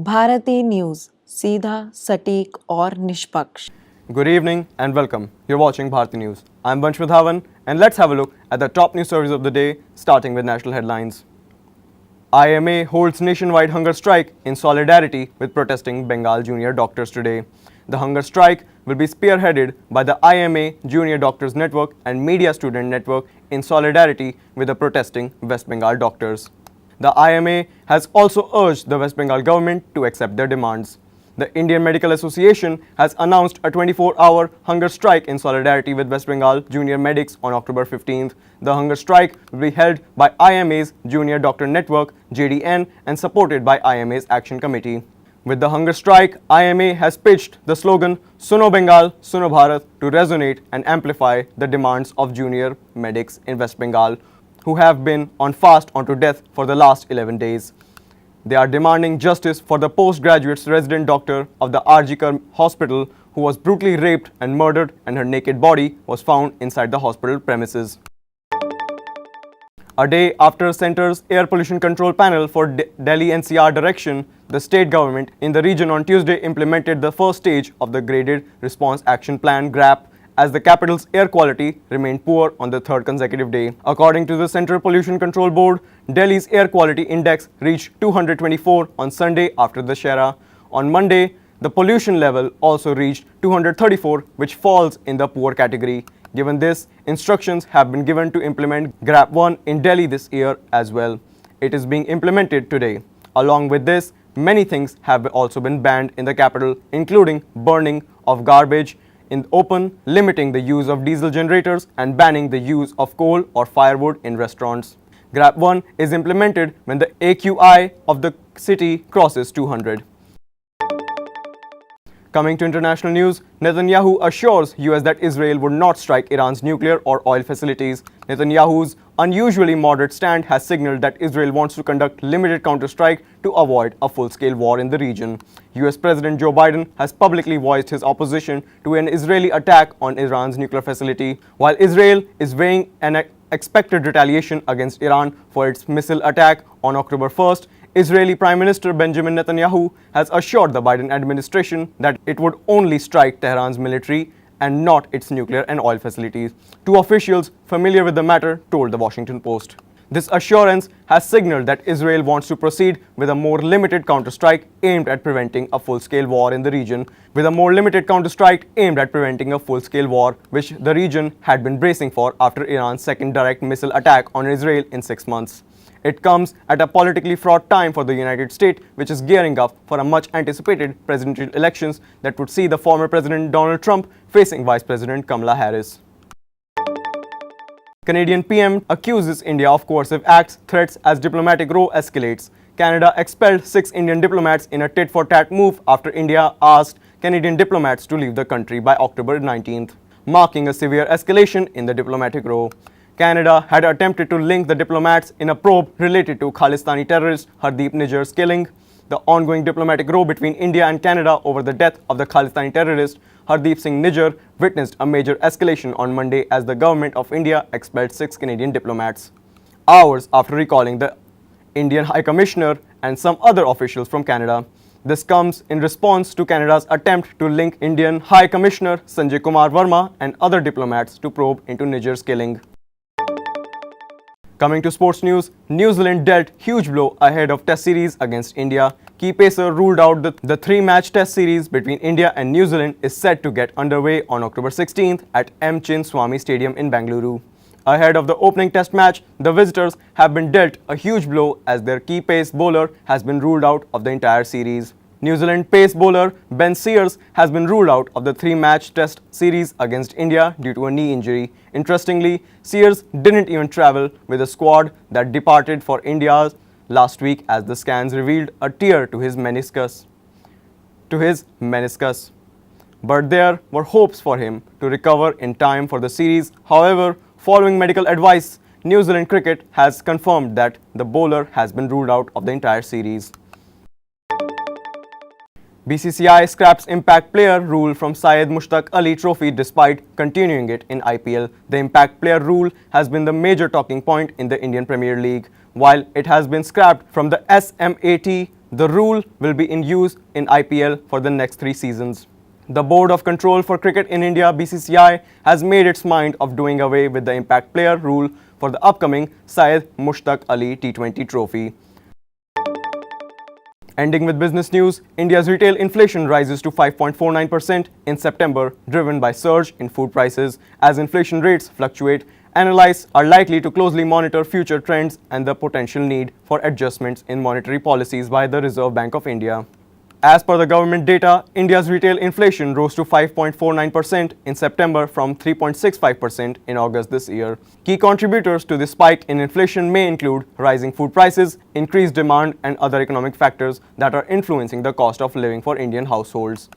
Bharti news सीधा सटीक और निष्पक्ष। Good evening and welcome. You're watching Bharti News. I'm Vansh Wadhawan and let's have a look at the top news stories of the day, starting with national headlines. IMA holds nationwide hunger strike in solidarity with protesting Bengal junior doctors today. The hunger strike will be spearheaded by the IMA Junior Doctors Network and Media Student Network in solidarity with the protesting West Bengal doctors. The IMA has also urged the West Bengal government to accept their demands. The Indian Medical Association has announced a 24-hour hunger strike in solidarity with West Bengal junior medics on October 15th. The hunger strike will be held by IMA's Junior Doctor Network (JDN) and supported by IMA's Action Committee. With the hunger strike, IMA has pitched the slogan "Suno Bengal, Suno Bharat" to resonate and amplify the demands of junior medics in West Bengal who have been on fast onto death for the last 11 days. They are demanding justice for the postgraduate resident doctor of the RG Kar hospital who was brutally raped and murdered, and her naked body was found inside the hospital premises. A day after Centre's Air Pollution Control Panel for Delhi NCR direction, the state government in the region on Tuesday implemented the first stage of the Graded Response Action Plan (GRAP) as the capital's air quality remained poor on the third consecutive day. According to the Central Pollution Control Board, Delhi's air quality index reached 224 on Sunday after the Shera. On Monday, the pollution level also reached 234, which falls in the poor category. Given this, instructions have been given to implement GRAP 1 in Delhi this year as well. It is being implemented today. Along with this, many things have also been banned in the capital, including burning of garbage in open, limiting the use of diesel generators, and banning the use of coal or firewood in restaurants. GRAP 1 is implemented when the AQI of the city crosses 200. Coming to international news, Netanyahu assures US that Israel would not strike Iran's nuclear or oil facilities. Netanyahu's unusually moderate stand has signaled that Israel wants to conduct limited counterstrike to avoid a full-scale war in the region. US President Joe Biden has publicly voiced his opposition to an Israeli attack on Iran's nuclear facility, while Israel is weighing an expected retaliation against Iran for its missile attack on October 1st. Israeli Prime Minister Benjamin Netanyahu has assured the Biden administration that it would only strike Tehran's military and not its nuclear and oil facilities. Two officials familiar with the matter told the Washington Post. This assurance has signaled that Israel wants to proceed with a more limited counterstrike aimed at preventing a full-scale war in the region. With a more limited counterstrike aimed at preventing a full-scale war, which the region had been bracing for after Iran's second direct missile attack on Israel in 6 months. It comes at a politically fraught time for the United States, which is gearing up for a much-anticipated presidential elections that would see the former President Donald Trump facing Vice President Kamala Harris. Canadian PM accuses India of coercive acts, threats as diplomatic row escalates. Canada expelled 6 Indian diplomats in a tit-for-tat move after India asked Canadian diplomats to leave the country by October 19th, marking a severe escalation in the diplomatic row. Canada had attempted to link the diplomats in a probe related to Khalistani terrorist Hardeep Nijjar's killing. The ongoing diplomatic row between India and Canada over the death of the Khalistani terrorist Hardeep Singh Nijjar witnessed a major escalation on Monday as the government of India expelled 6 Canadian diplomats, hours after recalling the Indian High Commissioner and some other officials from Canada. This comes in response to Canada's attempt to link Indian High Commissioner Sanjay Kumar Verma and other diplomats to probe into Nijjar's killing. Coming to sports news, New Zealand dealt huge blow ahead of Test series against India. Key pacer ruled out the 3-match Test series between India and New Zealand is set to get underway on October 16th at M. Chinnaswamy Stadium in Bengaluru. Ahead of the opening Test match, the visitors have been dealt a huge blow as their key pace bowler has been ruled out of the entire series. New Zealand pace bowler Ben Sears has been ruled out of the 3-match Test series against India due to a knee injury. Interestingly, Sears didn't even travel with the squad that departed for India last week as the scans revealed a tear to his meniscus. But there were hopes for him to recover in time for the series. However, following medical advice, New Zealand cricket has confirmed that the bowler has been ruled out of the entire series. BCCI scraps impact player rule from Syed Mushtaq Ali Trophy despite continuing it in IPL. The impact player rule has been the major talking point in the Indian Premier League. While it has been scrapped from the SMAT The rule will be in use in IPL for the next 3 seasons. The Board of Control for Cricket in India (BCCI) has made its mind of doing away with the impact player rule for the upcoming Syed Mushtaq Ali T20 trophy. Ending with business news, India's retail inflation rises to 5.49% in September, driven by surge in food prices. As inflation rates fluctuate, analysts are likely to closely monitor future trends and the potential need for adjustments in monetary policies by the Reserve Bank of India. As per the government data, India's retail inflation rose to 5.49% in September from 3.65% in August this year. Key contributors to this spike in inflation may include rising food prices, increased demand, and other economic factors that are influencing the cost of living for Indian households.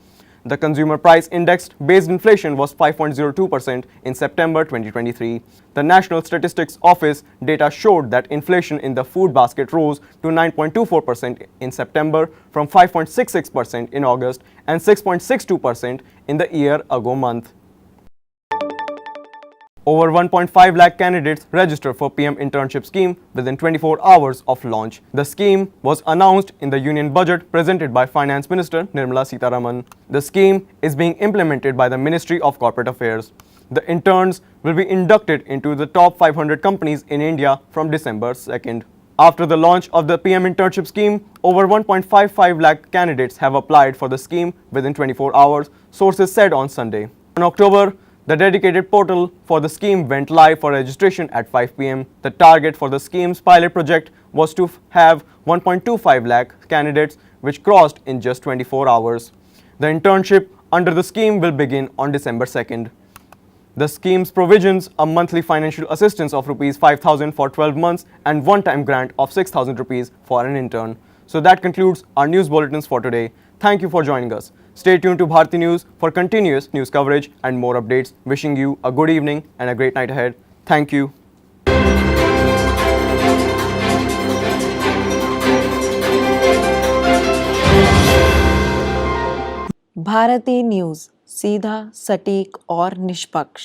The consumer price index-based inflation was 5.02% in September 2023. The National Statistics Office data showed that inflation in the food basket rose to 9.24% in September from 5.66% in August and 6.62% in the year-ago month. Over 1.5 lakh candidates registered for PM internship scheme within 24 hours of launch. The scheme was announced in the Union Budget presented by Finance Minister Nirmala Sitharaman. The scheme is being implemented by the Ministry of Corporate Affairs. The interns will be inducted into the top 500 companies in India from December 2nd. After the launch of the PM internship scheme, over 1.55 lakh candidates have applied for the scheme within 24 hours, sources said on Sunday. In October, the dedicated portal for the scheme went live for registration at 5 p.m. The target for the scheme's pilot project was to have 1.25 lakh candidates, which crossed in just 24 hours. The internship under the scheme will begin on December 2nd. The scheme's provisions a monthly financial assistance of Rs 5,000 for 12 months and one-time grant of 6,000 rupees for an intern. So that concludes our news bulletins for today. Thank you for joining us. Stay tuned to Bharti News for continuous news coverage and more updates. Wishing you a good evening and a great night ahead. Thank you. Bharati news, सीधा, सटीक और निष्पक्ष।